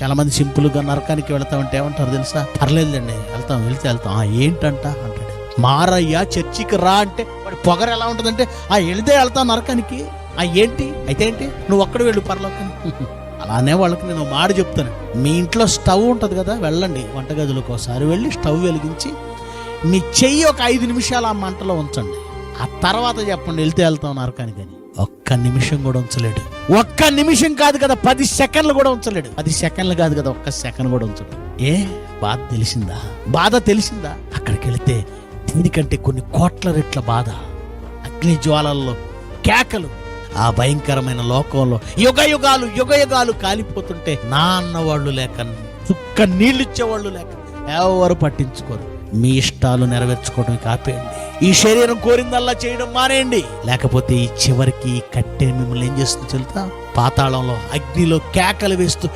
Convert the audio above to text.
చాలా మంది సింపుల్గా నరకానికి వెళ్తామంటే ఏమంటారు తెలుసా? పర్లేదులేండి, వెళ్తాం. ఏంటంట అంటాడు. మారయ్యా చర్చికి రా అంటే వాడి పొగరు ఎలా ఉంటుందంటే వెళ్తాం నరకానికి. ఏంటి అయితే ఏంటి, నువ్వు ఒక్కడు వెళ్ళు పరలోకానికి. అలానే వాళ్ళకి నేను మాట చెప్తాను. మీ ఇంట్లో స్టవ్ ఉంటుంది కదా, వెళ్ళండి వంటగదిలోకి ఒకసారి వెళ్ళి స్టవ్ వెలిగించి మీ చెయ్యి ఒక 5 నిమిషాలు ఆ మంటలో ఉంచండి. ఆ తర్వాత చెప్పండి వెళ్తాం నరకానికి అని. ఒక్క నిమిషం కూడా ఉంచలేడు. ఒక్క నిమిషం కాదు కదా, 10 సెకండ్లు కూడా ఉంచలేడు. 10 సెకండ్లు కాదు కదా, ఒక్క సెకండ్ కూడా ఉంచలేడు. బాధ తెలిసిందా? అక్కడికి వెళితే దీనికంటే కొన్ని కోట్ల రెట్ల బాధ, అగ్ని జ్వాలల్లో కేకలు. ఆ భయంకరమైన లోకంలో యుగ యుగాలు కాలిపోతుంటే నా అన్నవాళ్ళు లేక, చుక్క నీళ్ళు ఇచ్చేవాళ్ళు లేక ఎవరు పట్టించుకోరు. మీ ఇష్టాలు నెరవేర్చుకోవడానికి ఆపేయండి. ఈ శరీరం కోరిందల్లా చేయడం మానేయండి. లేకపోతే ఈ చివరికి కట్టె మిమ్మల్ని ఏం చేస్తుంది తెలుసా? పాతాళంలో అగ్నిలో కేకలు వేస్తూ